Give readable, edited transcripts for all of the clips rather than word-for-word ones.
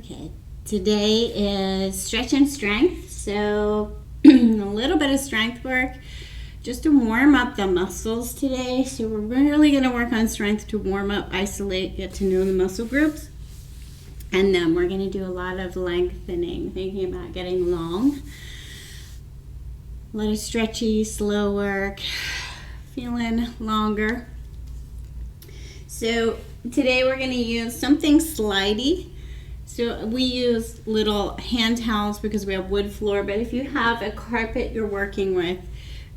Okay, today is stretch and strength, so a little bit of strength work just to warm up the muscles today. So we're really going to work on strength to warm up, isolate, get to know the muscle groups. And then we're going to do a lot of lengthening, thinking about getting long. A lot of stretchy, slow work, feeling longer. So today we're going to use something slidey. So we use little hand towels because we have wood floor, but if you have a carpet you're working with,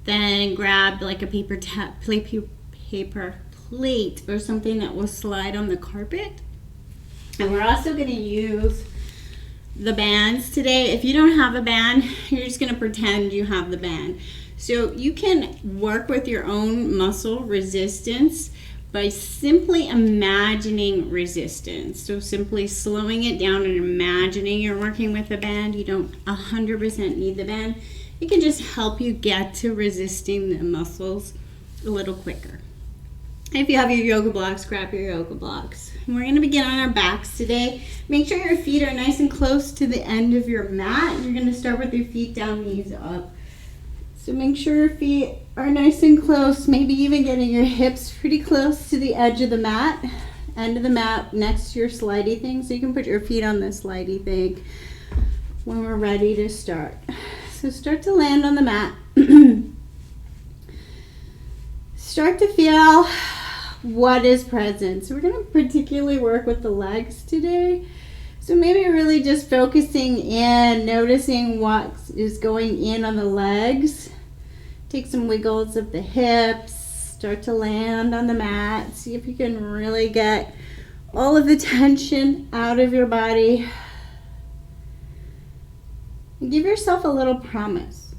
then grab like a paper plate or something that will slide on the carpet. And we're also going to use the bands today. If you don't have a band, you're just going to pretend you have the band. So you can work with your own muscle resistance by simply imagining resistance. So simply slowing it down and imagining you're working with a band. You don't 100% need the band. It can just help you get to resisting the muscles a little quicker. If you have your yoga blocks, grab your yoga blocks. And we're going to begin on our backs today. Make sure your feet are nice and close to the end of your mat. You're going to start with your feet down, knees up. So make sure your feet are nice and close, maybe even getting your hips pretty close to the edge of the mat, end of the mat next to your slidey thing. So you can put your feet on the slidey thing when we're ready to start. So start to land on the mat. Start to feel what is present. So we're going to particularly work with the legs today. So maybe really just focusing in, noticing what is going in on the legs. Take some wiggles of the hips. Start to land on the mat. See if you can really get all of the tension out of your body. And give yourself a little promise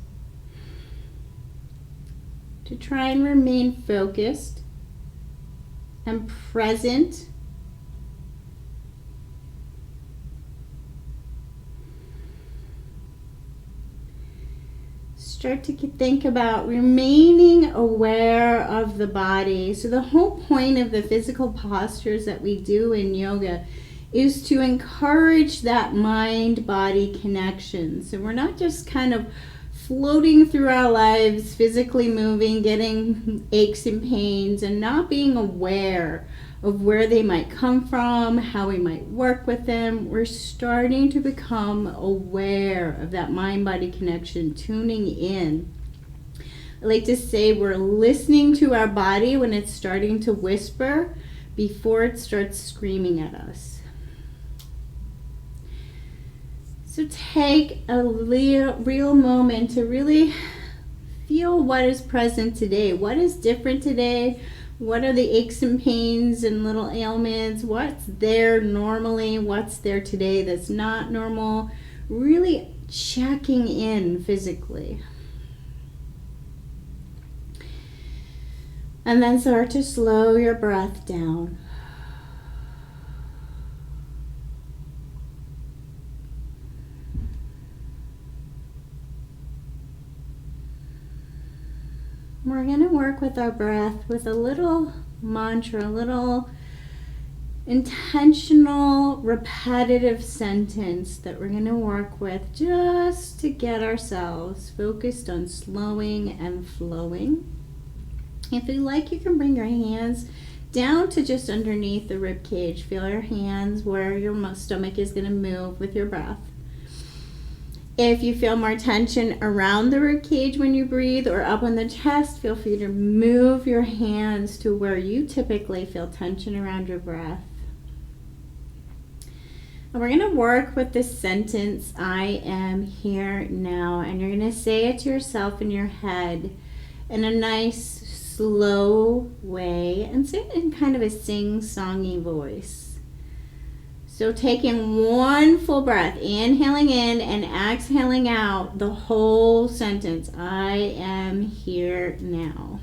to try and remain focused and present. Start to think about remaining aware of the body. So the whole point of the physical postures that we do in yoga is to encourage that mind-body connection. So we're not just kind of floating through our lives, physically moving, getting aches and pains, and not being aware of where they might come from, how we might work with them. We're starting to become aware of that mind-body connection, tuning in. I like to say we're listening to our body when it's starting to whisper before it starts screaming at us. So take a real moment to really feel what is present today. What is different today? What are the aches and pains and little ailments? What's there normally? What's there today that's not normal? Really checking in physically. And then start to slow your breath down. We're going to work with our breath with a little mantra, a little intentional, repetitive sentence that we're going to work with just to get ourselves focused on slowing and flowing. If you like, you can bring your hands down to just underneath the rib cage. Feel your hands where your stomach is going to move with your breath. If you feel more tension around the rib cage when you breathe or up on the chest, feel free to move your hands to where you typically feel tension around your breath. And we're going to work with this sentence, I am here now. And you're going to say it to yourself in your head in a nice, slow way. And say it in kind of a sing-songy voice. So taking one full breath, inhaling in and exhaling out the whole sentence. I am here now.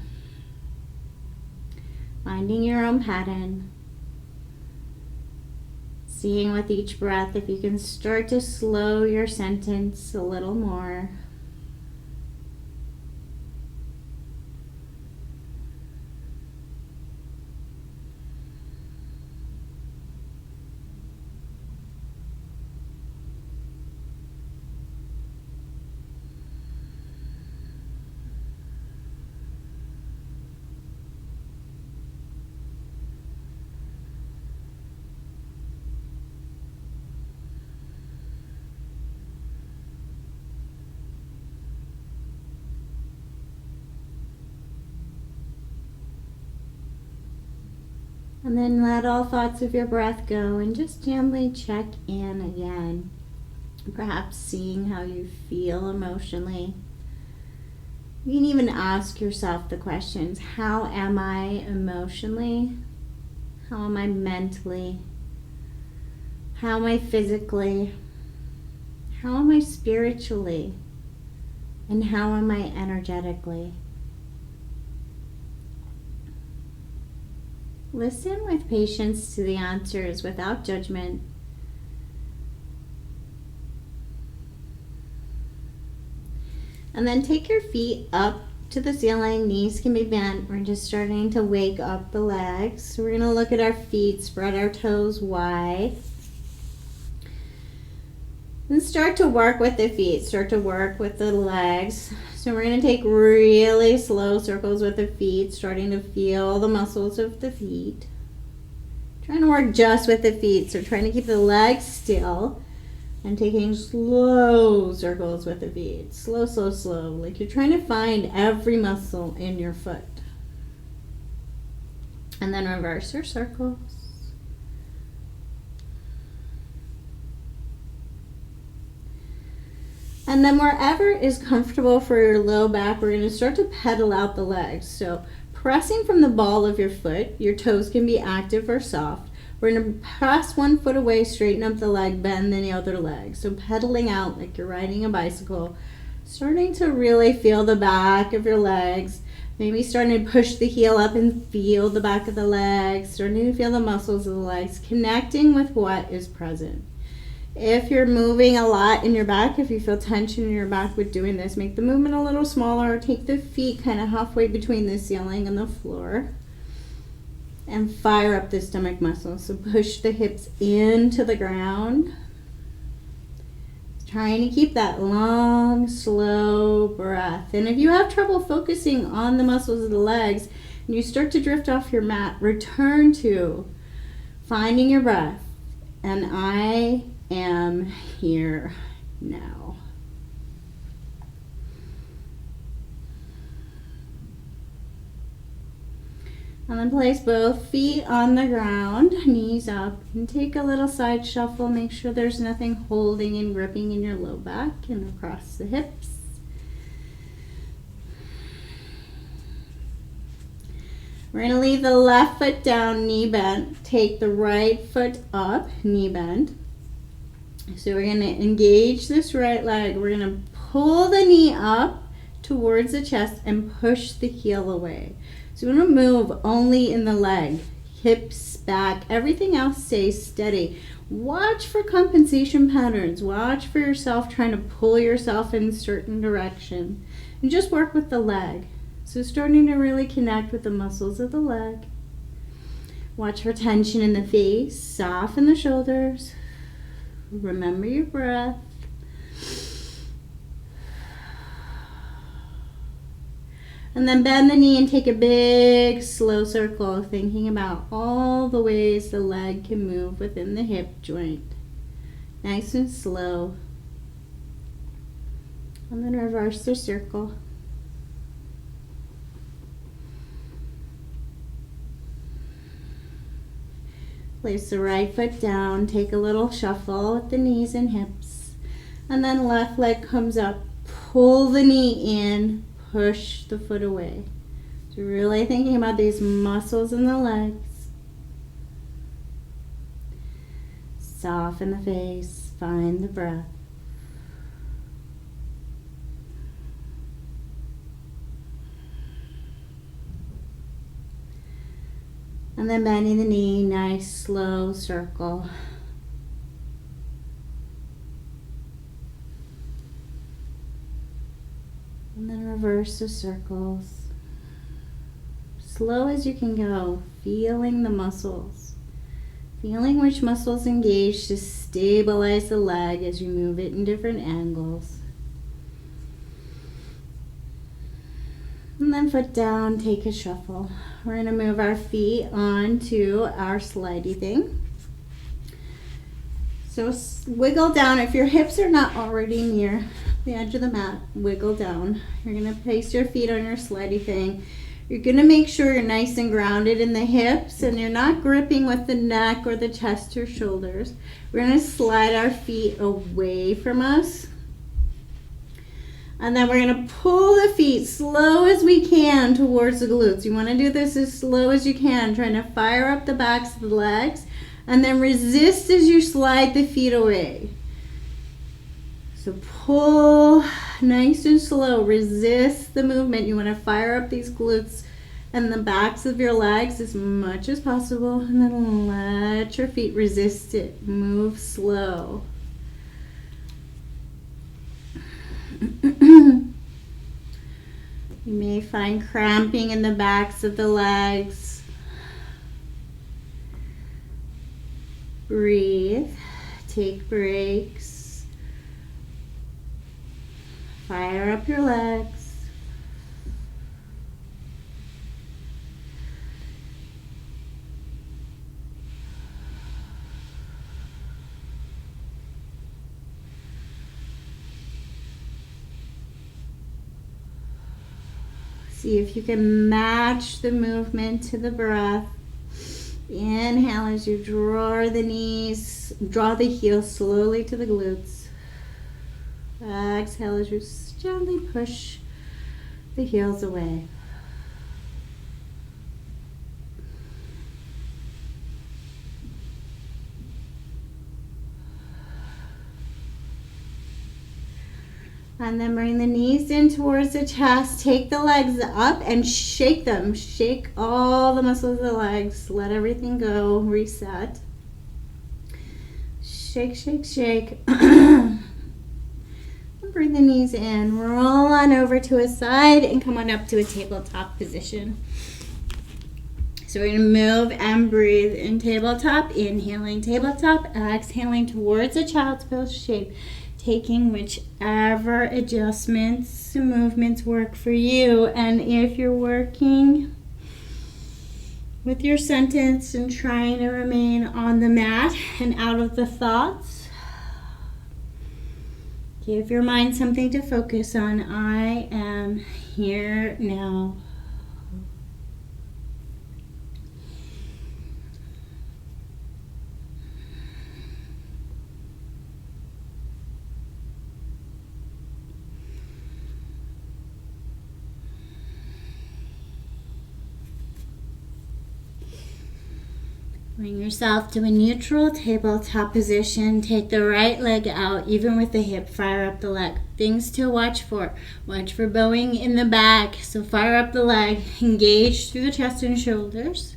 Finding your own pattern. Seeing with each breath if you can start to slow your sentence a little more. And then let all thoughts of your breath go and just gently check in again. Perhaps seeing how you feel emotionally. You can even ask yourself the questions, how am I emotionally? How am I mentally? How am I physically? How am I spiritually? And how am I energetically? Listen with patience to the answers without judgment. And then take your feet up to the ceiling, knees can be bent. We're just starting to wake up the legs. So we're going to look at our feet, spread our toes wide. And start to work with the feet, start to work with the legs. So we're going to take really slow circles with the feet, starting to feel the muscles of the feet. Trying to work just with the feet, so trying to keep the legs still. And taking slow circles with the feet. Slow, slow, slow. Like you're trying to find every muscle in your foot. And then reverse your circles. And then wherever is comfortable for your low back, we're going to start to pedal out the legs. So pressing from the ball of your foot, your toes can be active or soft. We're going to press one foot away, straighten up the leg, bend the other leg. So pedaling out like you're riding a bicycle. Starting to really feel the back of your legs. Maybe starting to push the heel up and feel the back of the legs. Starting to feel the muscles of the legs. Connecting with what is present. If you're moving a lot in your back, if you feel tension in your back with doing this, make the movement a little smaller. Take the feet kind of halfway between the ceiling and the floor. And fire up the stomach muscles. So push the hips into the ground. Trying to keep that long, slow breath. And if you have trouble focusing on the muscles of the legs and you start to drift off your mat, return to finding your breath. And I am here now. And then place both feet on the ground, knees up, and take a little side shuffle. Make sure there's nothing holding and gripping in your low back and across the hips. We're going to leave the left foot down, knee bent. Take the right foot up, knee bent. So we're going to engage this right leg. We're going to pull the knee up towards the chest and push the heel away. So we're going to move only in the leg, hips back, everything else stays steady. Watch for compensation patterns. Watch for yourself trying to pull yourself in a certain direction. And just work with the leg. So starting to really connect with the muscles of the leg. Watch for tension in the face, soften the shoulders. Remember your breath. And then bend the knee and take a big slow circle, thinking about all the ways the leg can move within the hip joint. Nice and slow. And then reverse the circle. Place the right foot down, take a little shuffle with the knees and hips. And then left leg comes up, pull the knee in, push the foot away. So really thinking about these muscles in the legs. Soften the face, find the breath. And then bending the knee, nice slow circle. And then reverse the circles. Slow as you can go, feeling the muscles. Feeling which muscles engage to stabilize the leg as you move it in different angles. And then foot down, take a shuffle. We're going to move our feet onto our slidey thing. So wiggle down. If your hips are not already near the edge of the mat, wiggle down. You're going to place your feet on your slidey thing. You're going to make sure you're nice and grounded in the hips and you're not gripping with the neck or the chest or shoulders. We're going to slide our feet away from us. And then we're going to pull the feet slow as we can towards the glutes. You want to do this as slow as you can, trying to fire up the backs of the legs. And then resist as you slide the feet away. So pull nice and slow. Resist the movement. You want to fire up these glutes and the backs of your legs as much as possible. And then let your feet resist it. Move slow. You may find cramping in the backs of the legs. Breathe. Take breaks. Fire up your legs. See if you can match the movement to the breath. Inhale as you draw the knees, draw the heels slowly to the glutes. Exhale as you gently push the heels away. And then bring the knees in towards the chest. Take the legs up and shake them. Shake all the muscles of the legs. Let everything go. Reset. Shake, shake, shake. Bring the knees in. Roll on over to a side and come on up to a tabletop position. So we're going to move and breathe in tabletop. Inhaling tabletop. Exhaling towards a child's pose shape. Taking whichever adjustments and movements work for you. And if you're working with your sentence and trying to remain on the mat and out of the thoughts, give your mind something to focus on. I am here now. Bring yourself to a neutral tabletop position. Take the right leg out, even with the hip. Fire up the leg. Things to watch for. Watch for bowing in the back. So fire up the leg. Engage through the chest and shoulders.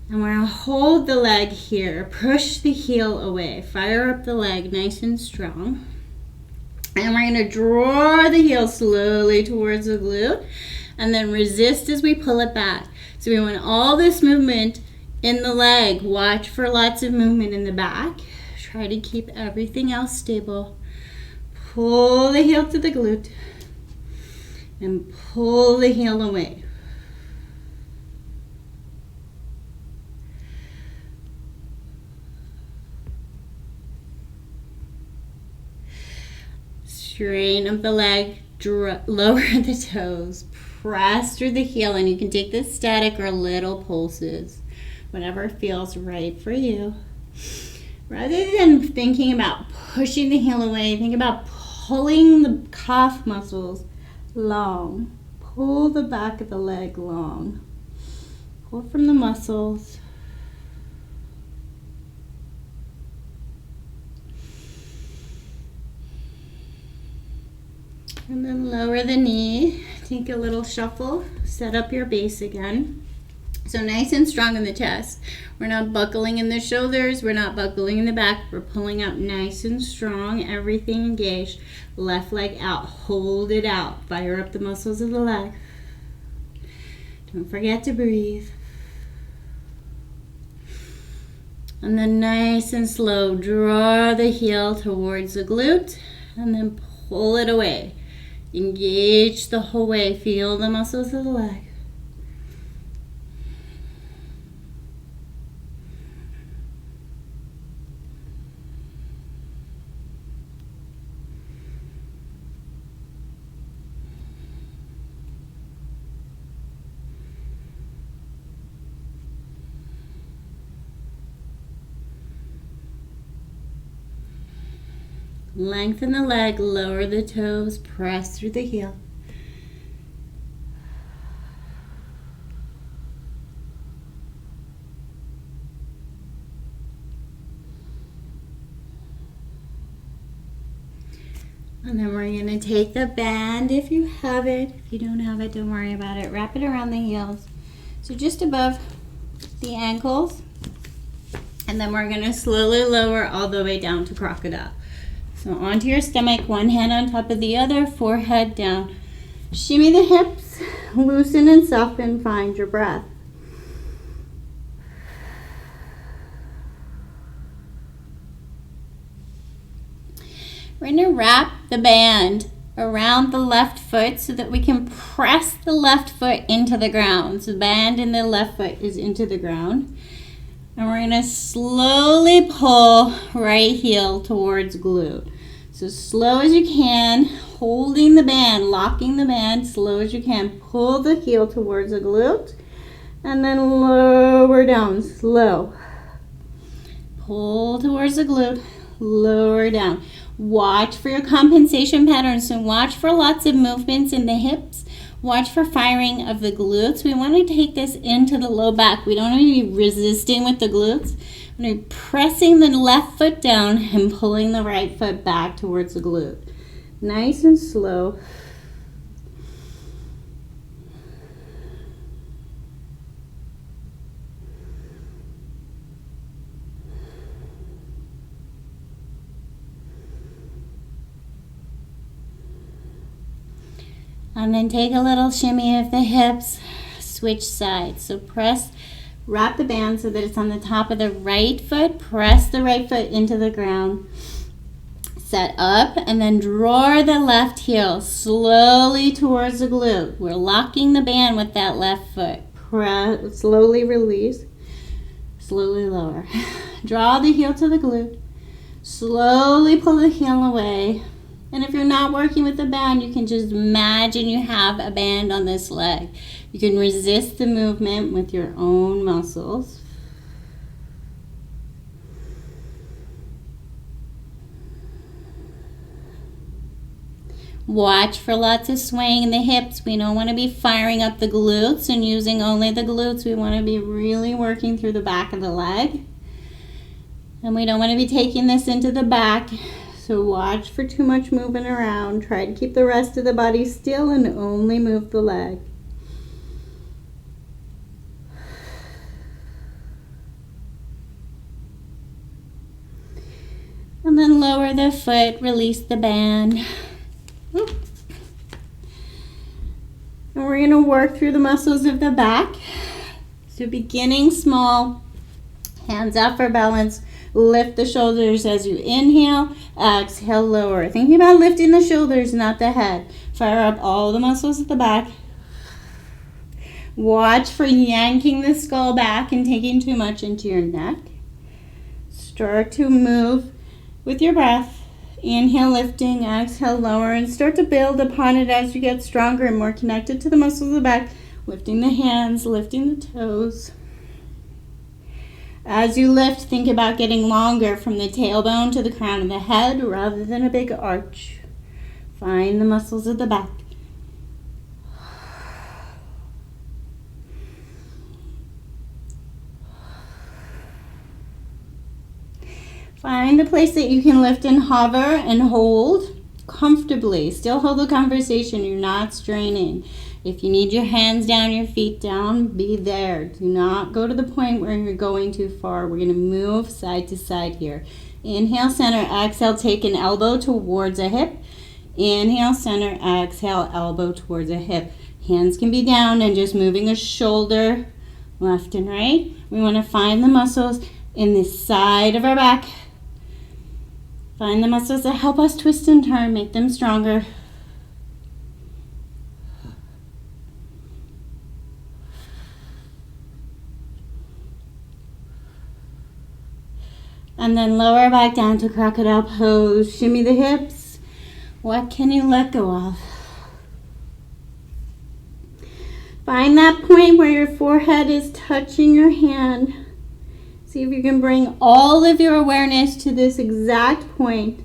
And we're going to hold the leg here. Push the heel away. Fire up the leg nice and strong. And we're going to draw the heel slowly towards the glute. And then resist as we pull it back. So we want all this movement in the leg. Watch for lots of movement in the back. Try to keep everything else stable. Pull the heel to the glute and pull the heel away. Straighten up the leg, lower the toes, press through the heel, and you can take this static or little pulses. Whatever feels right for you. Rather than thinking about pushing the heel away, think about pulling the calf muscles long. Pull the back of the leg long. Pull from the muscles. And then lower the knee. Take a little shuffle. Set up your base again. So nice and strong in the chest. We're not buckling in the shoulders. We're not buckling in the back. We're pulling up nice and strong. Everything engaged. Left leg out. Hold it out. Fire up the muscles of the leg. Don't forget to breathe. And then nice and slow. Draw the heel towards the glute. And then pull it away. Engage the whole way. Feel the muscles of the leg. Lengthen the leg, lower the toes, press through the heel. And then we're going to take the band if you have it. If you don't have it, don't worry about it. Wrap it around the heels. So just above the ankles. And then we're going to slowly lower all the way down to crocodile. So onto your stomach, one hand on top of the other, forehead down. Shimmy the hips, loosen and soften, find your breath. We're going to wrap the band around the left foot so that we can press the left foot into the ground. So the band in the left foot is into the ground. And we're going to slowly pull right heel towards glute. So slow as you can, holding the band, locking the band, slow as you can. Pull the heel towards the glute and then lower down, slow. Pull towards the glute, lower down. Watch for your compensation patterns. So watch for lots of movements in the hips. Watch for firing of the glutes. We want to take this into the low back. We don't want to be resisting with the glutes. We're pressing the left foot down and pulling the right foot back towards the glute. Nice and slow. And then take a little shimmy of the hips, switch sides. So wrap the band so that it's on the top of the right foot. Press the right foot into the ground. Set up and then draw the left heel slowly towards the glute. We're locking the band with that left foot. Press, slowly release, slowly lower. Draw the heel to the glute. Slowly pull the heel away. And if you're not working with the band, you can just imagine you have a band on this leg. You can resist the movement with your own muscles. Watch for lots of swaying in the hips. We don't want to be firing up the glutes and using only the glutes. We want to be really working through the back of the leg. And we don't want to be taking this into the back. So watch for too much moving around. Try to keep the rest of the body still and only move the leg. And then lower the foot, release the band. And we're going to work through the muscles of the back. So beginning small, hands out for balance. Lift the shoulders as you inhale, exhale, lower. Thinking about lifting the shoulders, not the head. Fire up all the muscles at the back. Watch for yanking the skull back and taking too much into your neck. Start to move with your breath. Inhale, lifting, exhale, lower, and start to build upon it as you get stronger and more connected to the muscles of the back. Lifting the hands, lifting the toes. As you lift, think about getting longer from the tailbone to the crown of the head rather than a big arch. Find the muscles of the back. Find a place that you can lift and hover and hold comfortably. Still hold the conversation. You're not straining. If you need your hands down, your feet down, be there. Do not go to the point where you're going too far. We're going to move side to side here. Inhale, center, exhale, take an elbow towards a hip. Inhale, center, exhale, elbow towards a hip. Hands can be down and just moving a shoulder left and right. We want to find the muscles in the side of our back. Find the muscles that help us twist and turn, make them stronger. And then lower back down to crocodile pose. Shimmy the hips. What can you let go of? Find that point where your forehead is touching your hand. See if you can bring all of your awareness to this exact point.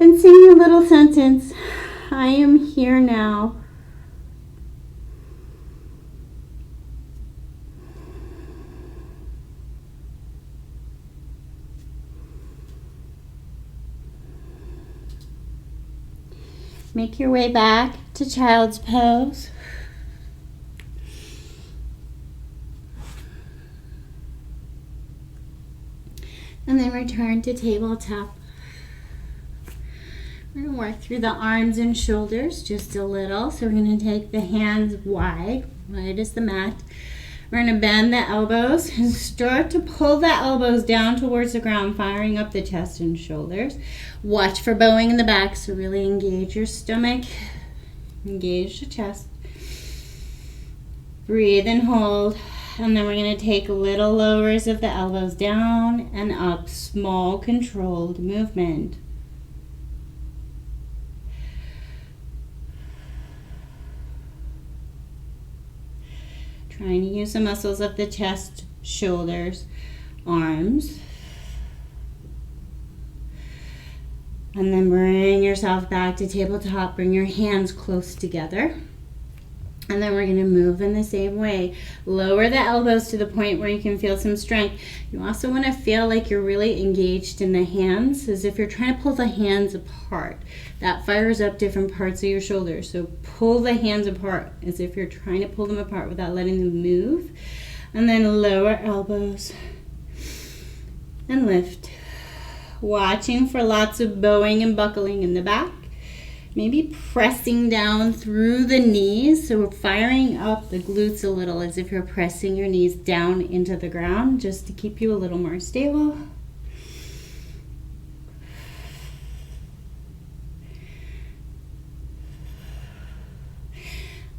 And sing your little sentence. I am here now. Make your way back to child's pose. And then return to tabletop. We're going to work through the arms and shoulders just a little. So we're going to take the hands wide as the mat. We're going to bend the elbows and start to pull the elbows down towards the ground, firing up the chest and shoulders. Watch for bowing in the back, so really engage your stomach, engage the chest. Breathe and hold. And then we're going to take little lowers of the elbows down and up, small controlled movement. Trying to use the muscles of the chest, shoulders, arms. And then bring yourself back to tabletop. Bring your hands close together. And then we're going to move in the same way. Lower the elbows to the point where you can feel some strength. You also want to feel like you're really engaged in the hands, as if you're trying to pull the hands apart. That fires up different parts of your shoulders. So pull the hands apart as if you're trying to pull them apart without letting them move. And then lower elbows and lift. Watching for lots of bowing and buckling in the back. Maybe pressing down through the knees, so we're firing up the glutes a little as if you're pressing your knees down into the ground just to keep you a little more stable.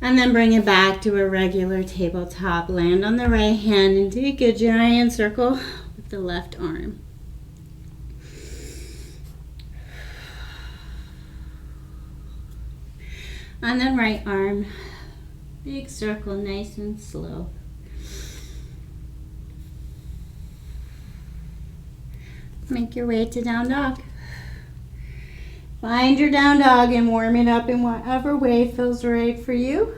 And then bring it back to a regular tabletop. Land on the right hand and take a giant circle with the left arm. And then right arm, big circle, nice and slow. Make your way to down dog. Find your down dog and warm it up in whatever way feels right for you.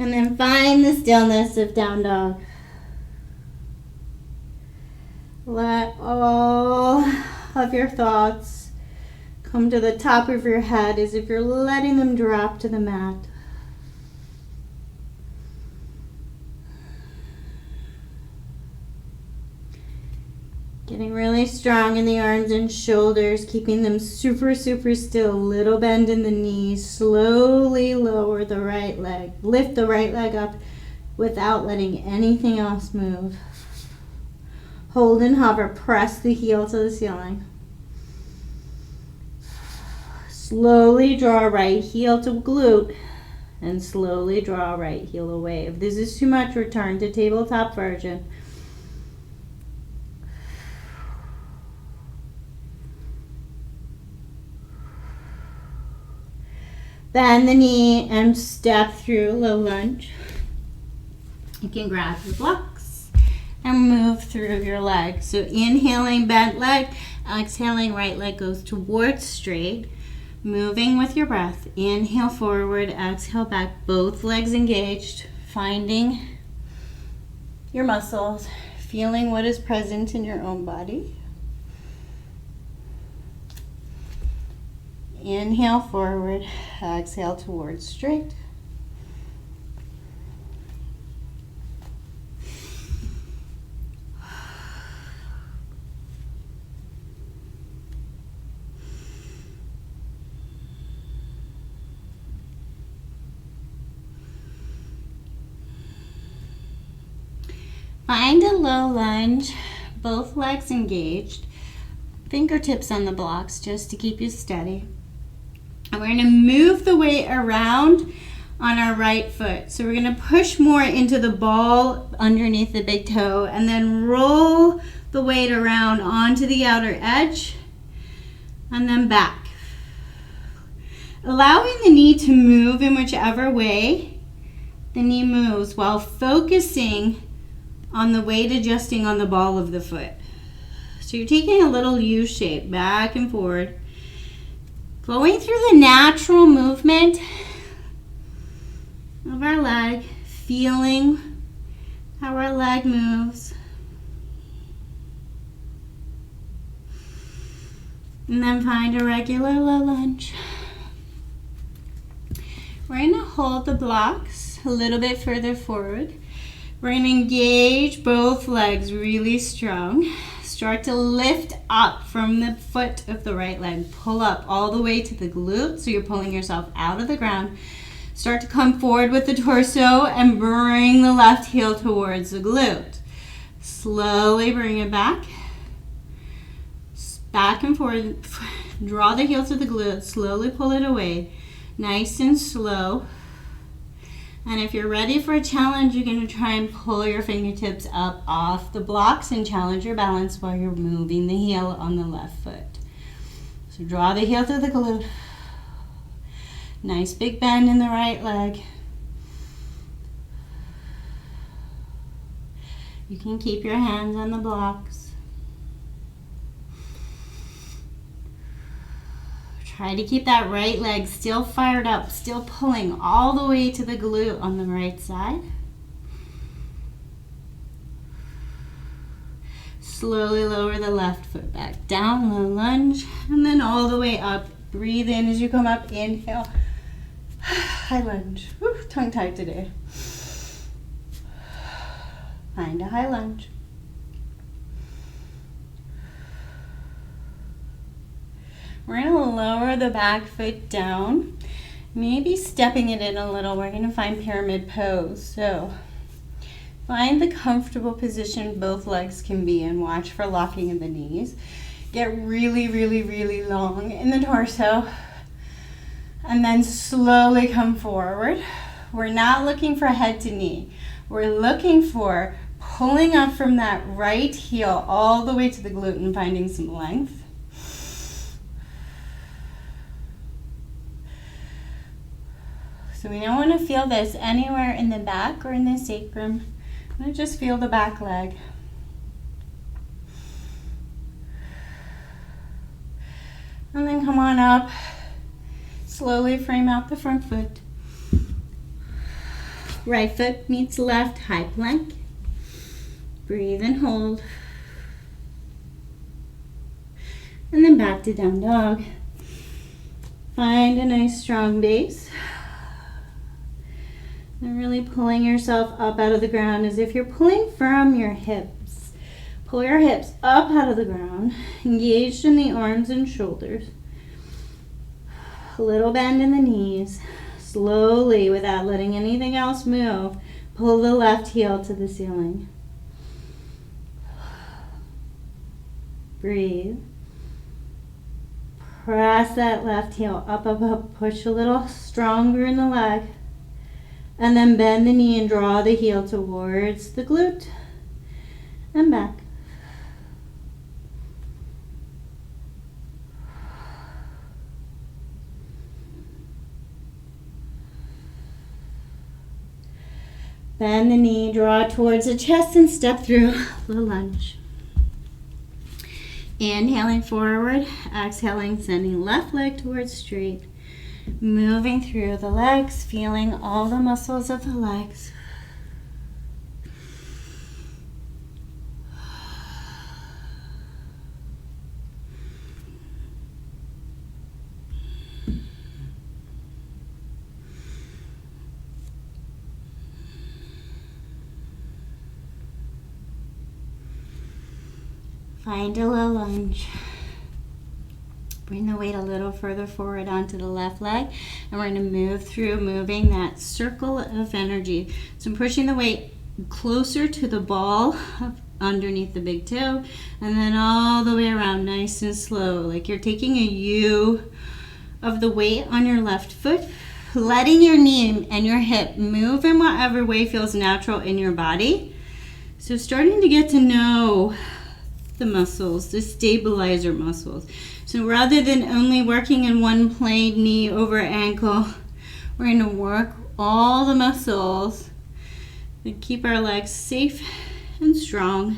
And then find the stillness of down dog. Let all of your thoughts come to the top of your head as if you're letting them drop to the mat. Getting really strong in the arms and shoulders, keeping them super, super still. Little bend in the knees. Slowly lower the right leg. Lift the right leg up without letting anything else move. Hold and hover. Press the heel to the ceiling. Slowly draw right heel to glute and slowly draw right heel away. If this is too much, return to tabletop version. Bend the knee and step through low lunge. You can grab your blocks and move through your legs. So inhaling, bent leg. Exhaling, right leg goes towards straight. Moving with your breath. Inhale forward, exhale back. Both legs engaged. Finding your muscles. Feeling what is present in your own body. Inhale forward, exhale towards straight. Find a low lunge, both legs engaged, fingertips on the blocks just to keep you steady. And we're going to move the weight around on our right foot. So we're going to push more into the ball underneath the big toe and then roll the weight around onto the outer edge and then back. allowing the knee to move in whichever way the knee moves while focusing on the weight adjusting on the ball of the foot. So you're taking a little U shape back and forward, going through the natural movement of our leg, feeling how our leg moves. And then find a regular low lunge. We're going to hold the blocks a little bit further forward. We're going to engage both legs really strong. Start to lift up from the foot of the right leg. Pull up all the way to the glute, so you're pulling yourself out of the ground. Start to come forward with the torso and bring the left heel towards the glute. Slowly bring it back. Back and forward. Draw the heel to the glute. Slowly pull it away. Nice and slow. And if you're ready for a challenge, you're going to try and pull your fingertips up off the blocks and challenge your balance while you're moving the heel on the left foot. So draw the heel to the glute. Nice big bend in the right leg. You can keep your hands on the blocks. Try to keep that right leg still fired up, still pulling all the way to the glute on the right side. Slowly lower the left foot back down, low lunge, and then all the way up. Breathe in as you come up, inhale, high lunge. Whew, tongue tied today. Find a high lunge. We're going to lower the back foot down, maybe stepping it in a little. We're going to find pyramid pose. So find the comfortable position both legs can be in. Watch for locking in the knees. Get really, really, really long in the torso. And then slowly come forward. We're not looking for head to knee. We're looking for pulling up from that right heel all the way to the glute and finding some length. So we don't want to feel this anywhere in the back or in the sacrum. I'm going to just feel the back leg. And then come on up. Slowly frame out the front foot. Right foot meets left, high plank. Breathe and hold. And then back to down dog. Find a nice strong base. And really pulling yourself up out of the ground as if you're pulling from your hips. Pull your hips up out of the ground, engaged in the arms and shoulders. A little bend in the knees. Slowly, without letting anything else move, pull the left heel to the ceiling. Breathe. Press that left heel up, up, up. Push a little stronger in the leg. And then bend the knee and draw the heel towards the glute and back. Bend the knee, draw towards the chest and step through the lunge. Inhaling forward, exhaling, sending left leg towards straight. Moving through the legs, feeling all the muscles of the legs. Find a low lunge. Bring the weight a little further forward onto the left leg, and we're going to move through, moving that circle of energy. So I'm pushing the weight closer to the ball underneath the big toe, and then all the way around, nice and slow, like you're taking a U of the weight on your left foot, letting your knee and your hip move in whatever way feels natural in your body. So starting to get to know the muscles, the stabilizer muscles. So rather than only working in one plane, knee over ankle, we're going to work all the muscles and keep our legs safe and strong.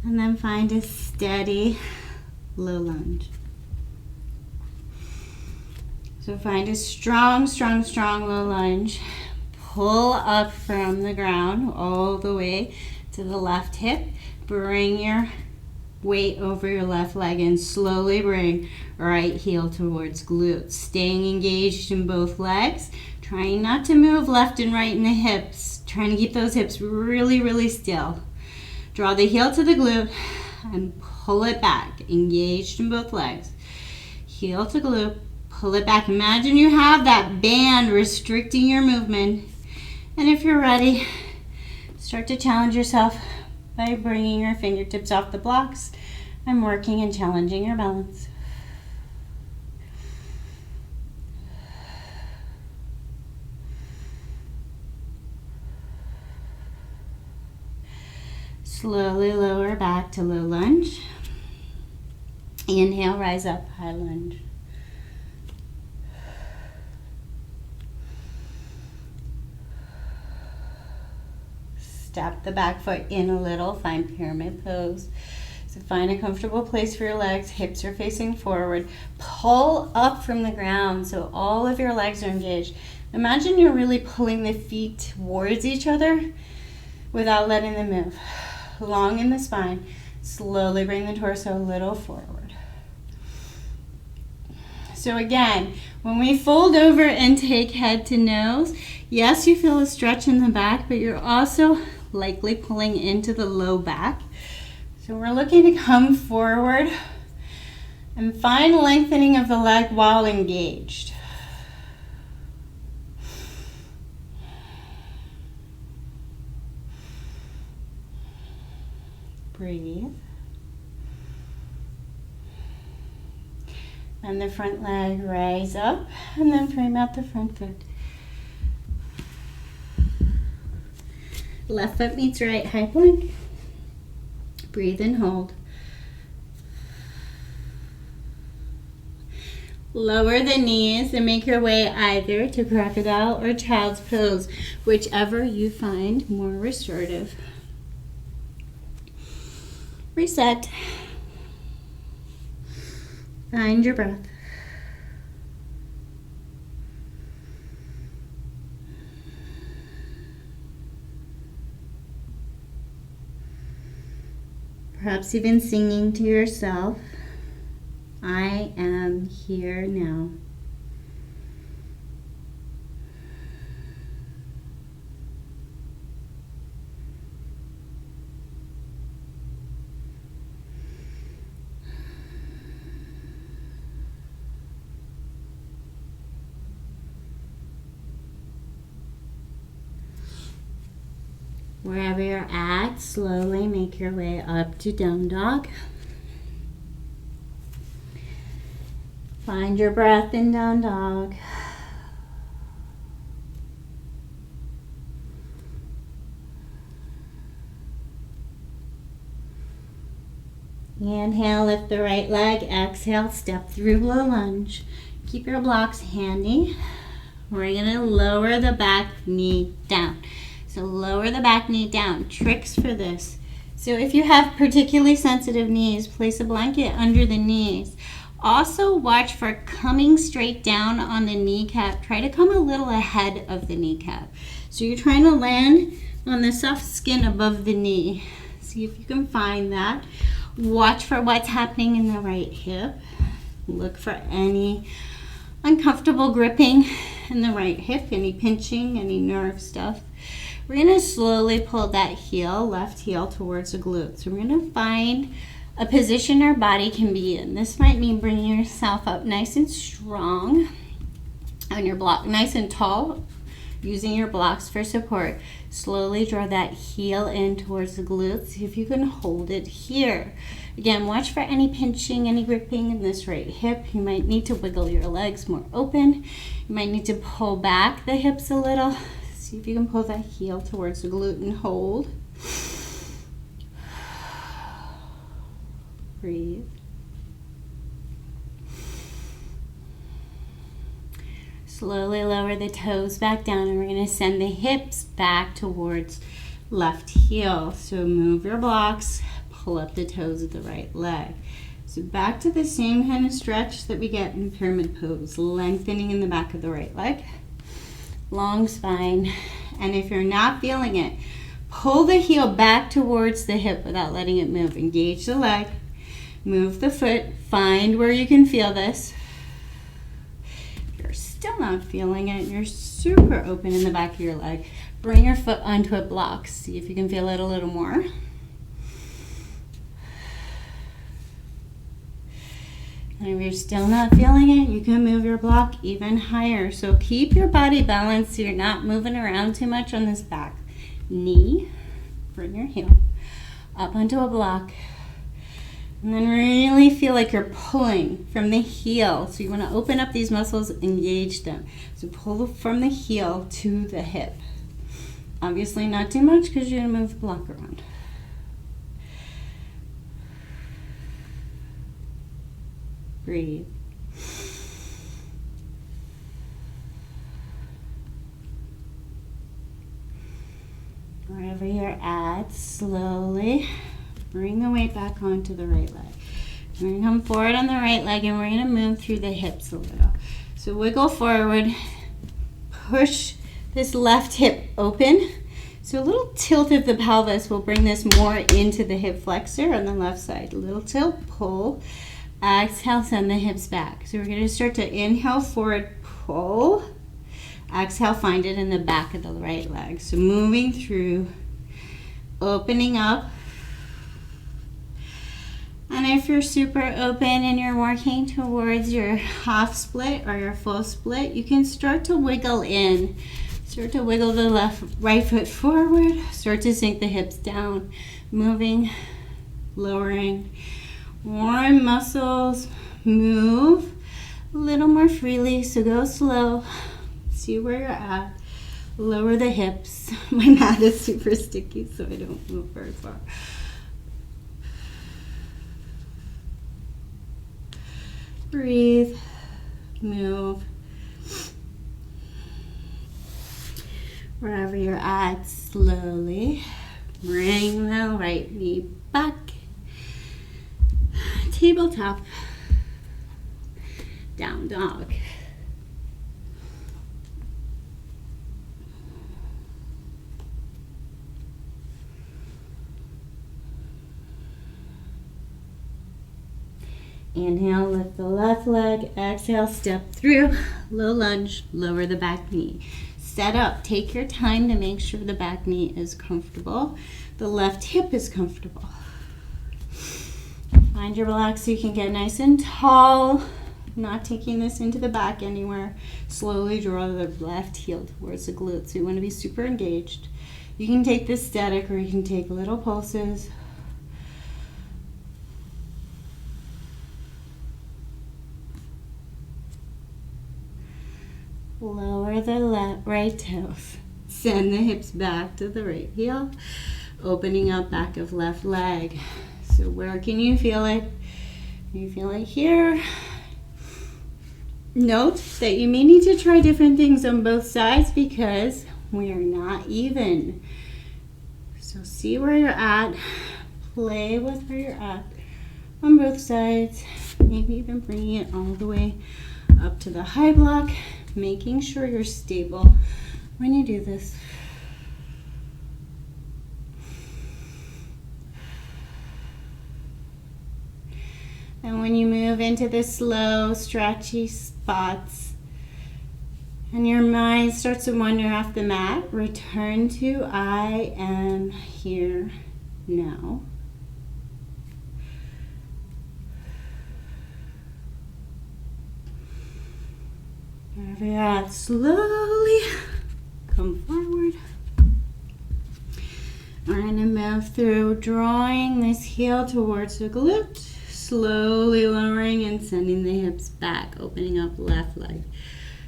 And then find a steady low lunge. So find a strong, strong, strong low lunge. Pull up from the ground all the way to the left hip. Bring your weight over your left leg and slowly bring right heel towards glutes. Staying engaged in both legs. Trying not to move left and right in the hips. Trying to keep those hips really, really still. Draw the heel to the glute and pull it back. Engaged in both legs. Heel to glute. Pull it back. Imagine you have that band restricting your movement. And if you're ready, start to challenge yourself by bringing your fingertips off the blocks and working and challenging your balance. Slowly lower back to low lunge. Inhale, rise up, high lunge. Step the back foot in a little, find pyramid pose. So find a comfortable place for your legs, hips are facing forward. Pull up from the ground so all of your legs are engaged. Imagine you're really pulling the feet towards each other without letting them move. Long in the spine. Slowly bring the torso a little forward. So again, when we fold over and take head to nose, yes, you feel a stretch in the back, but you're also likely pulling into the low back. So we're looking to come forward and find lengthening of the leg while engaged. Breathe. And the front leg rise up and then frame out the front foot. Left foot meets right, high plank. Breathe and hold. Lower the knees and make your way either to crocodile or child's pose, whichever you find more restorative. Reset. Find your breath. Perhaps even singing to yourself, I am here now. Wherever you're at, slowly make your way up to down dog. Find your breath in down dog. Inhale, lift the right leg. Exhale, step through low lunge. Keep your blocks handy. We're going to lower the back knee down. So lower the back knee down. Tricks for this. So if you have particularly sensitive knees, place a blanket under the knees. Also watch for coming straight down on the kneecap. Try to come a little ahead of the kneecap. So you're trying to land on the soft skin above the knee. See if you can find that. Watch for what's happening in the right hip. Look for any uncomfortable gripping in the right hip, any pinching, any nerve stuff. We're going to slowly pull that heel, left heel, towards the glute. So we're going to find a position our body can be in. This might mean bringing yourself up nice and strong on your block, nice and tall, using your blocks for support. Slowly draw that heel in towards the glutes. See if you can hold it here. Again, watch for any pinching, any gripping in this right hip. You might need to wiggle your legs more open. You might need to pull back the hips a little. See if you can pull that heel towards the glute and hold. Breathe. Slowly lower the toes back down, and we're going to send the hips back towards left heel. So move your blocks, pull up the toes of the right leg. So back to the same kind of stretch that we get in pyramid pose, lengthening in the back of the right leg, long spine. And if you're not feeling it, pull the heel back towards the hip without letting it move. Engage the leg, move the foot, find where you can feel this. Still not feeling it, you're super open in the back of your leg, bring your foot onto a block. See if you can feel it a little more. And if you're still not feeling it, you can move your block even higher. So keep your body balanced so you're not moving around too much on this back knee. Bring your heel up onto a block. And then really feel like you're pulling from the heel. So you want to open up these muscles, engage them. So pull from the heel to the hip. Obviously not too much because you're going to move the block around. Breathe. Wherever you're at, slowly bring the weight back onto the right leg. We're going to come forward on the right leg, and we're going to move through the hips a little. So wiggle forward, push this left hip open. So a little tilt of the pelvis will bring this more into the hip flexor on the left side. A little tilt, pull, exhale, send the hips back. So we're going to start to inhale forward, pull, exhale, find it in the back of the right leg. So moving through, opening up. And if you're super open and you're working towards your half split or your full split, you can start to wiggle in. Start to wiggle the right foot forward. Start to sink the hips down. Moving, lowering. Warm muscles. Move a little more freely, so go slow. See where you're at. Lower the hips. My mat is super sticky, so I don't move very far. Breathe, move. Wherever you're at, slowly bring the right knee back. Tabletop, down dog. Inhale, lift the left leg. Exhale, step through. Low lunge, lower the back knee. Set up. Take your time to make sure the back knee is comfortable. The left hip is comfortable. Find your block so you can get nice and tall. Not taking this into the back anywhere. Slowly draw the left heel towards the glutes. So you want to be super engaged. You can take this static or you can take little pulses. Lower the right toes. Send the hips back to the right heel. Opening up back of left leg. So where can you feel it? You feel it here. Note that you may need to try different things on both sides because we are not even. So see where you're at. Play with where you're at on both sides. Maybe even bringing it all the way up to the high block. Making sure you're stable when you do this. And when you move into the slow, stretchy spots and your mind starts to wander off the mat, return to I am here now. Wherever you're at, slowly come forward. We're going to move through, drawing this heel towards the glute, slowly lowering and sending the hips back, opening up left leg.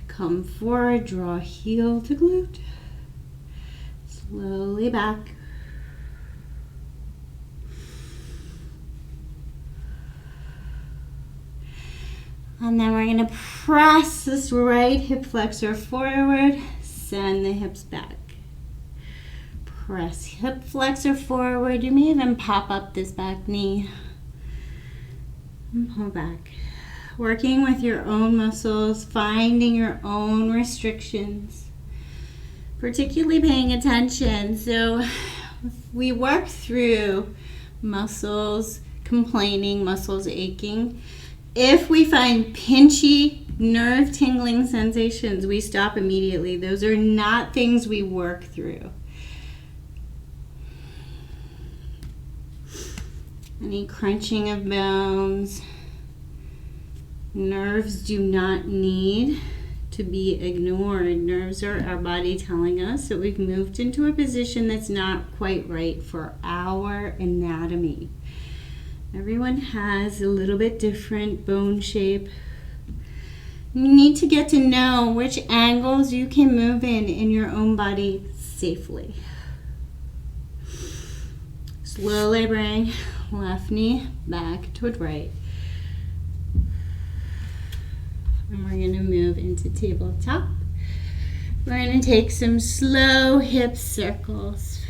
Come forward, draw heel to glute, slowly back. And then we're going to press this right hip flexor forward, send the hips back. Press hip flexor forward. You may even pop up this back knee and pull back. Working with your own muscles, finding your own restrictions, particularly paying attention. So we work through muscles complaining, muscles aching. If we find pinchy, nerve tingling sensations, we stop immediately. Those are not things we work through. Any crunching of bones, nerves do not need to be ignored. Nerves are our body telling us that we've moved into a position that's not quite right for our anatomy. Everyone has a little bit different bone shape. You need to get to know which angles you can move in your own body safely. Slowly bring left knee back toward right. And we're going to move into tabletop. We're going to take some slow hip circles.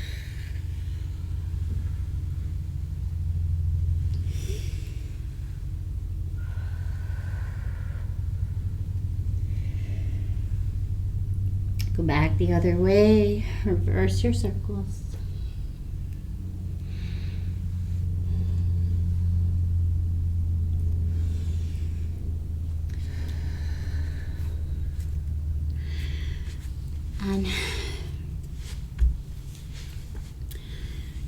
Go back the other way, reverse your circles. And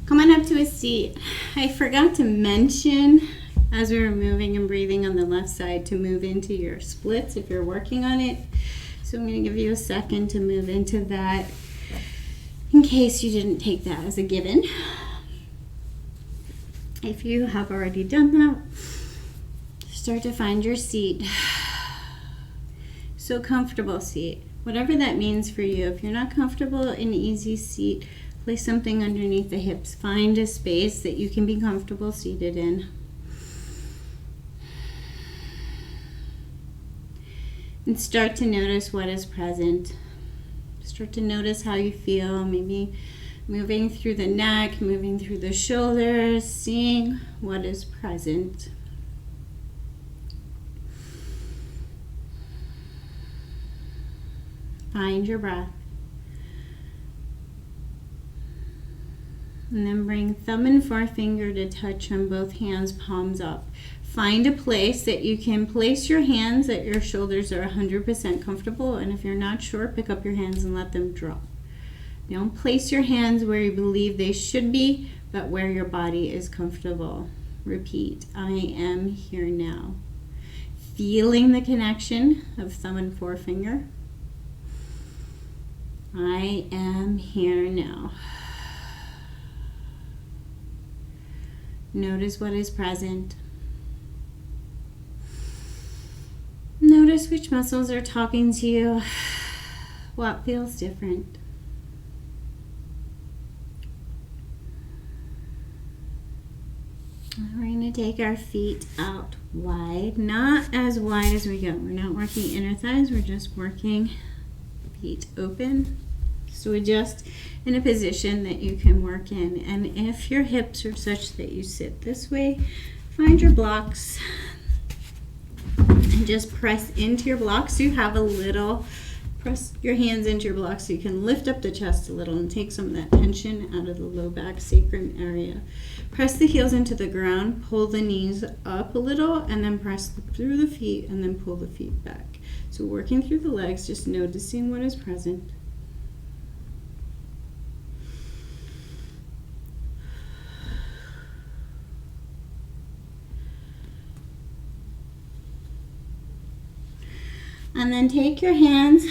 coming up to a seat. I forgot to mention as we were moving and breathing on the left side to move into your splits if you're working on it. So I'm going to give you a second to move into that in case you didn't take that as a given. If you have already done that, start to find your seat. So comfortable seat, whatever that means for you. If you're not comfortable in an easy seat, place something underneath the hips. Find a space that you can be comfortable seated in. And start to notice what is present. Start to notice how you feel, maybe moving through the neck, moving through the shoulders, seeing what is present. Find your breath. And then bring thumb and forefinger to touch on both hands, palms up. Find a place that you can place your hands that your shoulders are 100% comfortable, and if you're not sure, pick up your hands and let them drop. Don't place your hands where you believe they should be, but where your body is comfortable. Repeat, I am here now. Feeling the connection of thumb and forefinger. I am here now. Notice what is present. Notice which muscles are talking to you. What feels different? We're going to take our feet out wide, not as wide as we go. We're not working inner thighs, we're just working feet open. So adjust in a position that you can work in. And if your hips are such that you sit this way, find your blocks and just press into your blocks. So you have a little, press your hands into your blocks so you can lift up the chest a little and take some of that tension out of the low back sacrum area. Press the heels into the ground, pull the knees up a little, and then press through the feet and then pull the feet back. So working through the legs, just noticing what is present. And then take your hands,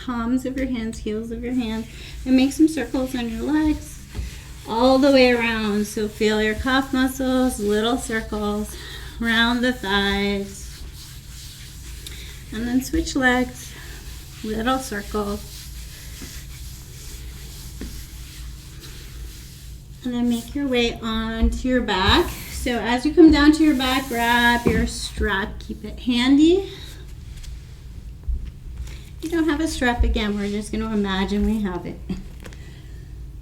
palms of your hands, heels of your hands, and make some circles on your legs all the way around. So feel your calf muscles, little circles around the thighs. And then switch legs, little circles. And then make your way onto your back. So as you come down to your back, grab your strap, keep it handy. If you don't have a strap, again, we're just going to imagine we have it.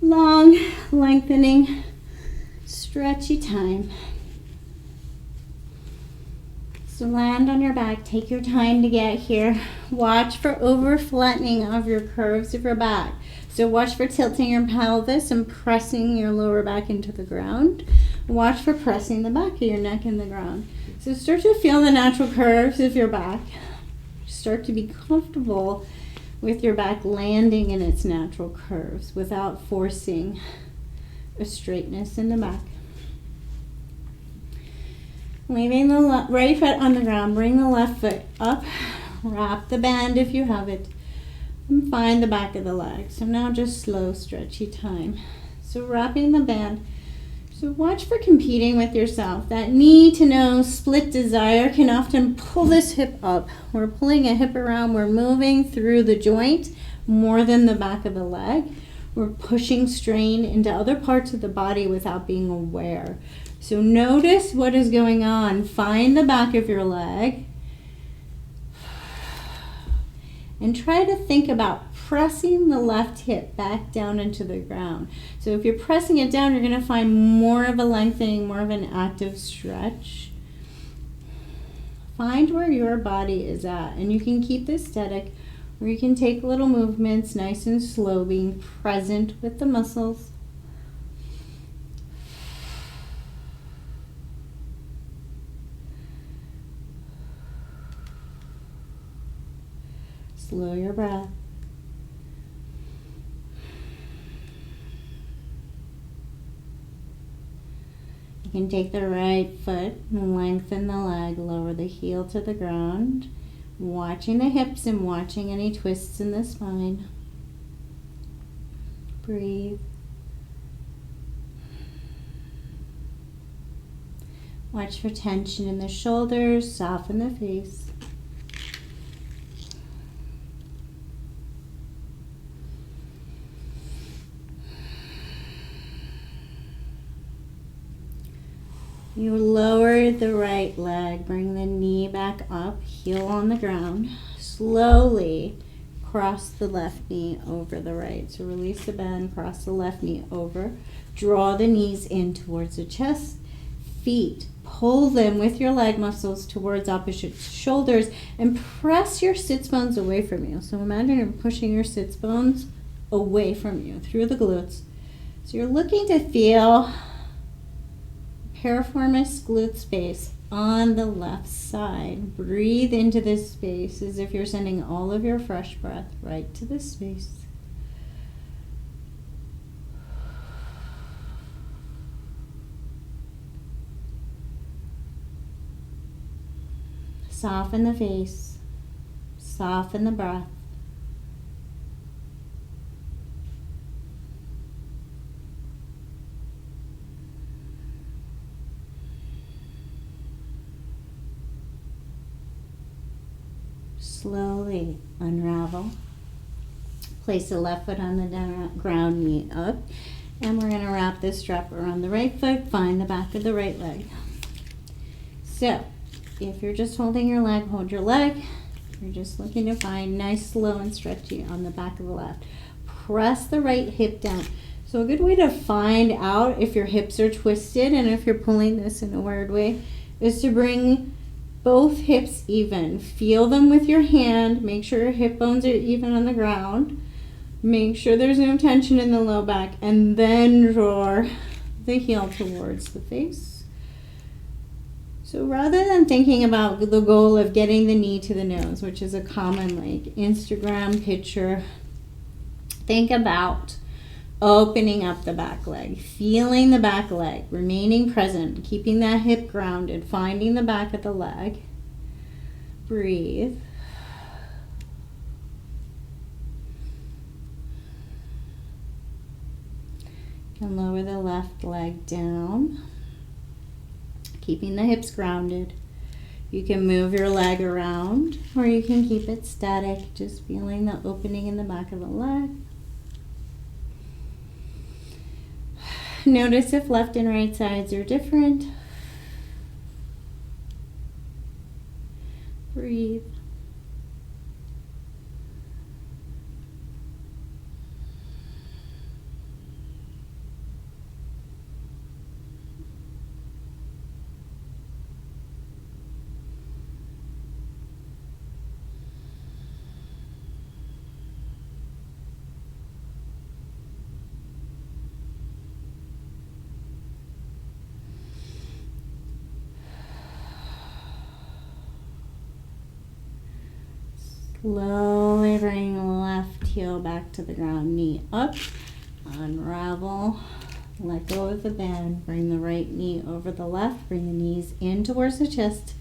Long, lengthening, stretchy time. So land on your back, take your time to get here. Watch for over flattening of your curves of your back. So watch for tilting your pelvis and pressing your lower back into the ground. Watch for pressing the back of your neck in the ground. So start to feel the natural curves of your back. Start to be comfortable with your back landing in its natural curves without forcing a straightness in the back. Leaving the right foot on the ground, bring the left foot up, wrap the band if you have it, and find the back of the leg. So now just slow, stretchy time. So wrapping the band. So watch for competing with yourself. That knee to nose split desire can often pull this hip up. We're pulling a hip around. We're moving through the joint more than the back of the leg. We're pushing strain into other parts of the body without being aware. So notice what is going on. Find the back of your leg. And try to think about pressing the left hip back down into the ground. So if you're pressing it down, you're going to find more of a lengthening, more of an active stretch. Find where your body is at, and you can keep this static, or you can take little movements nice and slow, being present with the muscles. Slow your breath. You can take the right foot and lengthen the leg, lower the heel to the ground, watching the hips and watching any twists in the spine. Breathe. Watch for tension in the shoulders, soften the face. You lower the right leg, bring the knee back up, heel on the ground. Slowly cross the left knee over the right. So release the bend, cross the left knee over. Draw the knees in towards the chest. Feet, pull them with your leg muscles towards opposite shoulders and press your sits bones away from you. So imagine you're pushing your sits bones away from you through the glutes. So you're looking to feel piriformis glute space on the left side. Breathe into this space as if you're sending all of your fresh breath right to this space. Soften the face, soften the breath. Slowly unravel. Place the left foot on the ground, knee up. And we're going to wrap this strap around the right foot. Find the back of the right leg. So, if you're just holding your leg, hold your leg. You're just looking to find nice, slow, and stretchy on the back of the left. Press the right hip down. So a good way to find out if your hips are twisted and if you're pulling this in a weird way is to bring both hips even. Feel them with your hand. Make sure your hip bones are even on the ground. Make sure there's no tension in the low back. And then draw the heel towards the face. So rather than thinking about the goal of getting the knee to the nose, which is a common like Instagram picture, think about opening up the back leg, feeling the back leg, remaining present, keeping that hip grounded, finding the back of the leg. Breathe. And lower the left leg down, keeping the hips grounded. You can move your leg around or you can keep it static, just feeling the opening in the back of the leg. Notice if left and right sides are different. Breathe. Slowly bring left heel back to the ground, knee up, unravel, let go of the bend, bring the right knee over the left, bring the knees in towards the chest,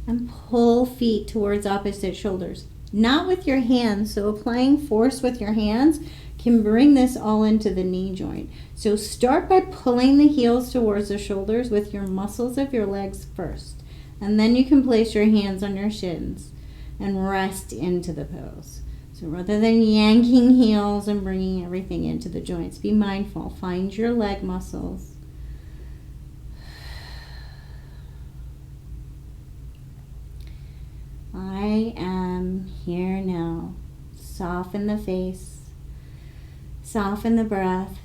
and pull feet towards opposite shoulders. Not with your hands, so applying force with your hands can bring this all into the knee joint. So start by pulling the heels towards the shoulders with your muscles of your legs first, and then you can place your hands on your shins and rest into the pose. So rather than yanking heels and bringing everything into the joints, be mindful. Find your leg muscles. I am here now. Soften the face. Soften the breath.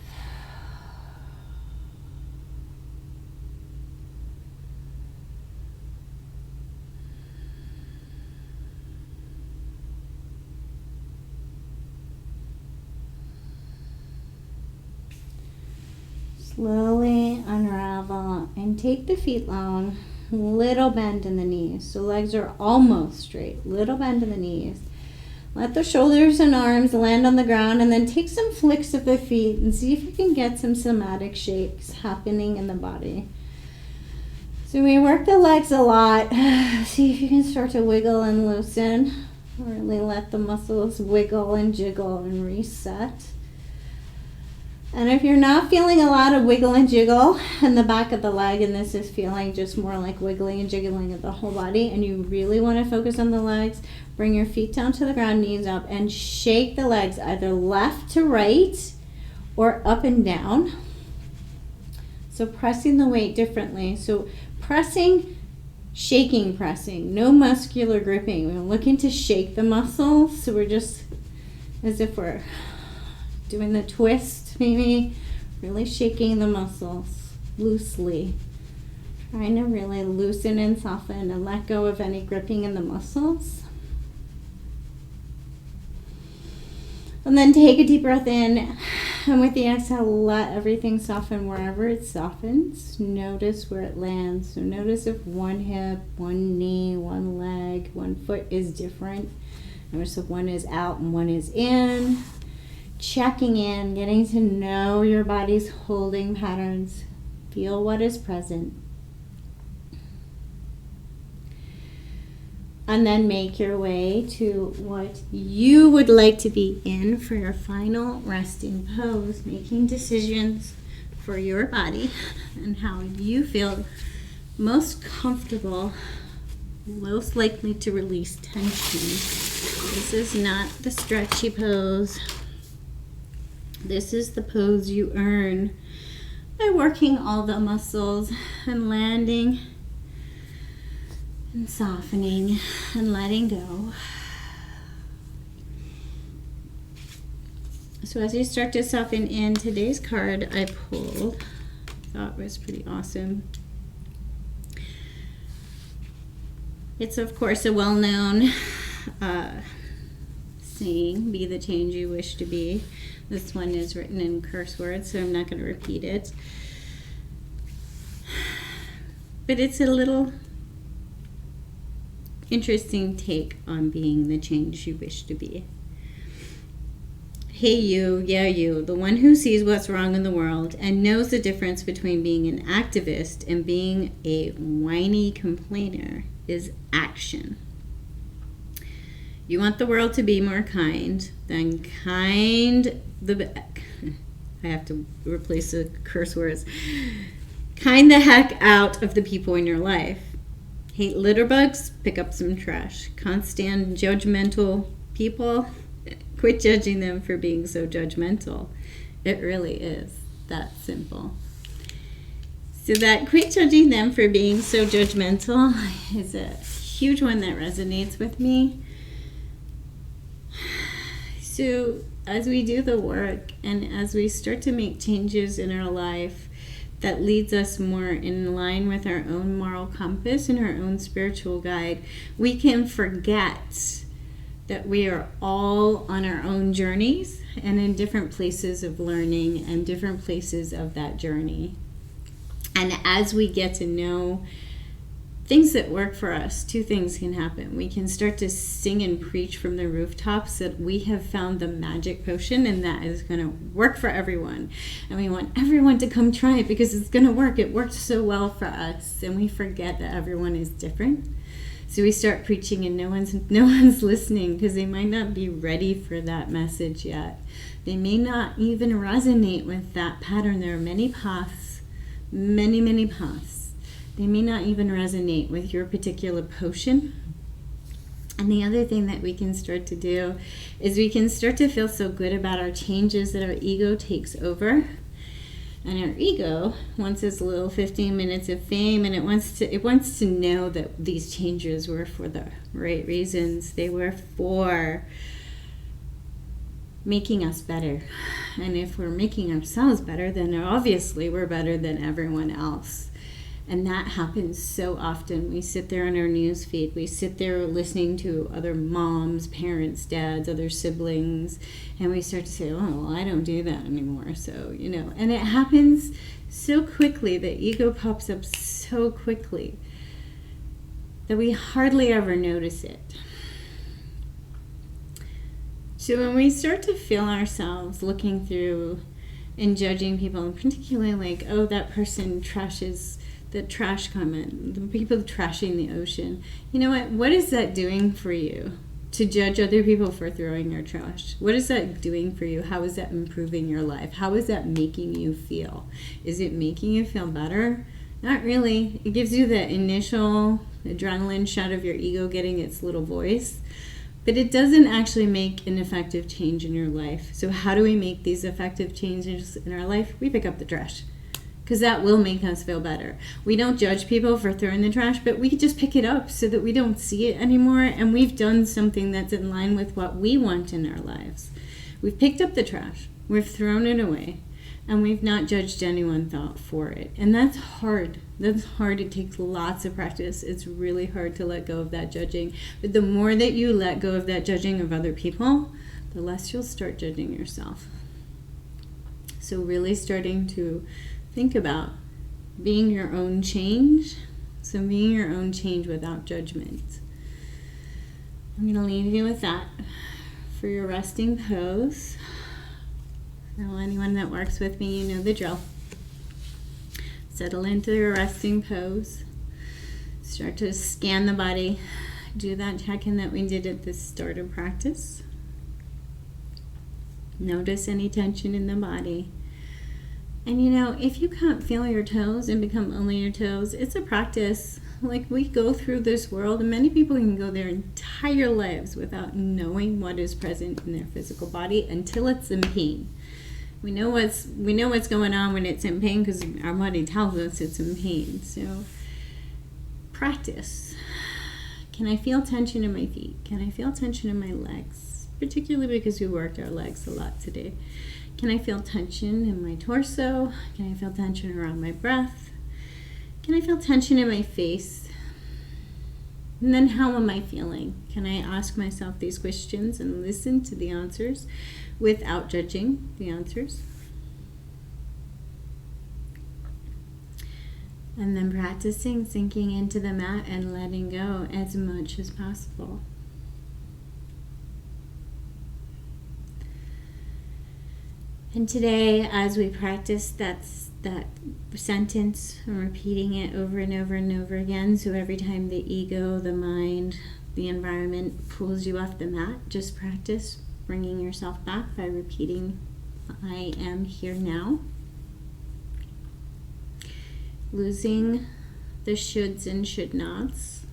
Slowly unravel and take the feet long, little bend in the knees. So legs are almost straight, little bend in the knees. Let the shoulders and arms land on the ground and then take some flicks of the feet and see if you can get some somatic shakes happening in the body. So we work the legs a lot. See if you can start to wiggle and loosen. Really let the muscles wiggle and jiggle and reset. And if you're not feeling a lot of wiggle and jiggle in the back of the leg, and this is feeling just more like wiggling and jiggling of the whole body, and you really want to focus on the legs, bring your feet down to the ground, knees up, and shake the legs either left to right or up and down. So pressing the weight differently. So pressing, shaking, pressing, no muscular gripping. We're looking to shake the muscles. So we're just as if we're doing the twist. Maybe really shaking the muscles loosely, trying to really loosen and soften and let go of any gripping in the muscles. And then take a deep breath in, and with the exhale, let everything soften wherever it softens. Notice where it lands. So notice if one hip, one knee, one leg, one foot is different. Notice if one is out and one is in. Checking in, getting to know your body's holding patterns. Feel what is present. And then make your way to what you would like to be in for your final resting pose, making decisions for your body and how you feel most comfortable, most likely to release tension. This is not the stretchy pose. This is the pose you earn by working all the muscles and landing and softening and letting go. So as you start to soften in, today's card I pulled, thought was pretty awesome. It's of course a well-known saying, be the change you wish to be. This one is written in curse words, so I'm not going to repeat it. But it's a little interesting take on being the change you wish to be. Hey you, yeah you, the one who sees what's wrong in the world and knows the difference between being an activist and being a whiny complainer is action. You want the world to be more kind, then I have to replace the curse words. Kind the heck out of the people in your life. Hate litter bugs? Pick up some trash. Can't stand judgmental people? Quit judging them for being so judgmental. It really is that simple. So that quit judging them for being so judgmental is a huge one that resonates with me. So as we do the work and as we start to make changes in our life that leads us more in line with our own moral compass and our own spiritual guide, we can forget that we are all on our own journeys and in different places of learning and different places of that journey. And as we get to know things that work for us, two things can happen. We can start to sing and preach from the rooftops that we have found the magic potion and that is going to work for everyone. And we want everyone to come try it because it's going to work. It worked so well for us. And we forget that everyone is different. So we start preaching and no one's listening because they might not be ready for that message yet. They may not even resonate with that pattern. There are many paths, many paths. They may not even resonate with your particular potion. And the other thing that we can start to do is we can start to feel so good about our changes that our ego takes over. And our ego wants its little 15 minutes of fame, and it wants to know that these changes were for the right reasons. They were for making us better. And if we're making ourselves better, then obviously we're better than everyone else. And that happens so often. We sit there on our news feed. We sit there listening to other moms, parents, dads, other siblings, and we start to say, oh, well, I don't do that anymore. So, and it happens so quickly. The ego pops up so quickly that we hardly ever notice it. So when we start to feel ourselves looking through and judging people, and particularly like, oh, that person trashes the trash comment, the people trashing the ocean. You know what is that doing for you? To judge other people for throwing their trash. What is that doing for you? How is that improving your life? How is that making you feel? Is it making you feel better? Not really. It gives you the initial adrenaline shot of your ego getting its little voice, but it doesn't actually make an effective change in your life. So how do we make these effective changes in our life? We pick up the trash. Because that will make us feel better. We don't judge people for throwing the trash, but we just pick it up so that we don't see it anymore, and we've done something that's in line with what we want in our lives. We've picked up the trash, we've thrown it away, and we've not judged anyone for it. And that's hard. That's hard. It takes lots of practice. It's really hard to let go of that judging. But the more that you let go of that judging of other people, the less you'll start judging yourself. So really starting to think about being your own change. So being your own change without judgment. I'm going to leave you with that for your resting pose. Now, anyone that works with me, you know the drill. Settle into your resting pose. Start to scan the body. Do that check-in that we did at the start of practice. Notice any tension in the body. And if you can't feel your toes and become only your toes, it's a practice. Like, we go through this world, and many people can go their entire lives without knowing what is present in their physical body until it's in pain. We know what's going on when it's in pain because our body tells us it's in pain. So practice. Can I feel tension in my feet? Can I feel tension in my legs? Particularly because we worked our legs a lot today. Can I feel tension in my torso? Can I feel tension around my breath? Can I feel tension in my face? And then how am I feeling? Can I ask myself these questions and listen to the answers without judging the answers? And then practicing sinking into the mat and letting go as much as possible. And today, as we practice that sentence, I'm repeating it over and over and over again. So every time the ego, the mind, the environment pulls you off the mat, just practice bringing yourself back by repeating I am here now. Losing the shoulds and should nots.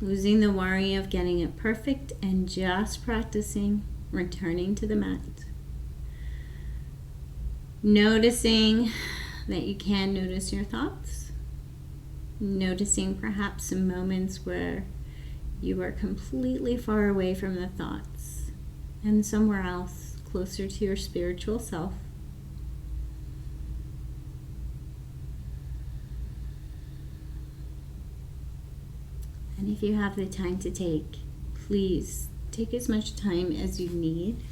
Losing the worry of getting it perfect and just practicing returning to the mat. Noticing that you can notice your thoughts. Noticing perhaps some moments where you are completely far away from the thoughts and somewhere else closer to your spiritual self. And if you have the time to take, please take as much time as you need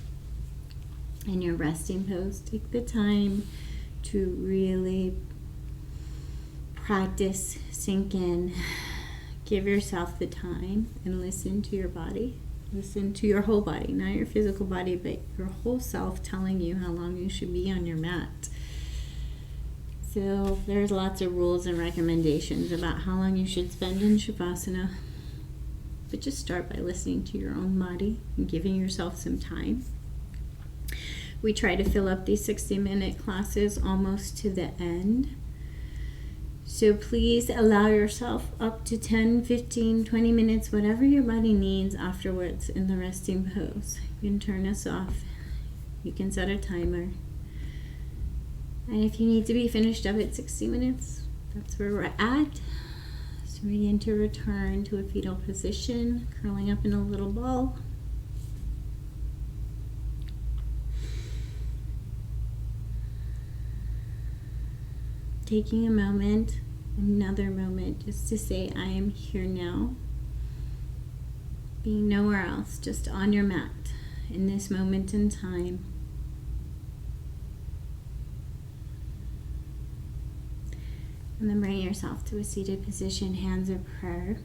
in your resting pose. Take the time to really practice, sink in, give yourself the time and listen to your body. Listen to your whole body, not your physical body, but your whole self telling you how long you should be on your mat. So there's lots of rules and recommendations about how long you should spend in Shavasana. But just start by listening to your own body and giving yourself some time. We try to fill up these 60-minute classes almost to the end. So please allow yourself up to 10, 15, 20 minutes, whatever your body needs afterwards in the resting pose. You can turn us off. You can set a timer. And if you need to be finished up at 60 minutes, that's where we're at. So begin to return to a fetal position, curling up in a little ball. Taking a moment, another moment, just to say, I am here now. Being nowhere else, just on your mat in this moment in time. And then bring yourself to a seated position, hands of prayer.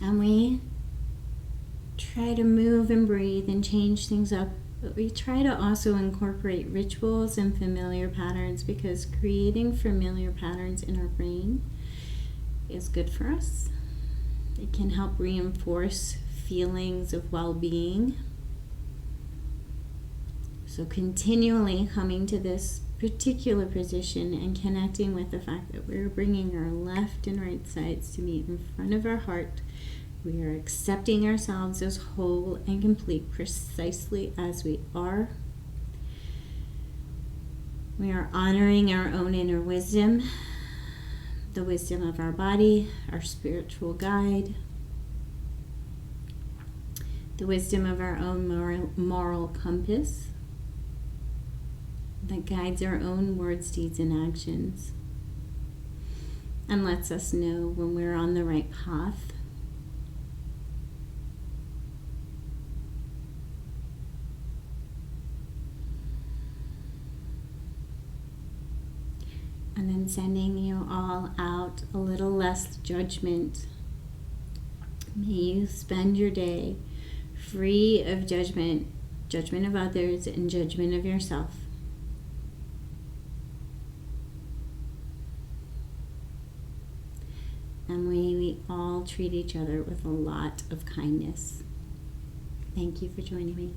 And we try to move and breathe and change things up. But we try to also incorporate rituals and familiar patterns, because creating familiar patterns in our brain is good for us. It can help reinforce feelings of well-being. So continually coming to this particular position and connecting with the fact that we're bringing our left and right sides to meet in front of our heart. We are accepting ourselves as whole and complete, precisely as we are. We are honoring our own inner wisdom, the wisdom of our body, our spiritual guide, the wisdom of our own moral compass that guides our own words, deeds, and actions, and lets us know when we're on the right path. And then sending you all out a little less judgment. May you spend your day free of judgment, judgment of others, and judgment of yourself. And may we all treat each other with a lot of kindness. Thank you for joining me.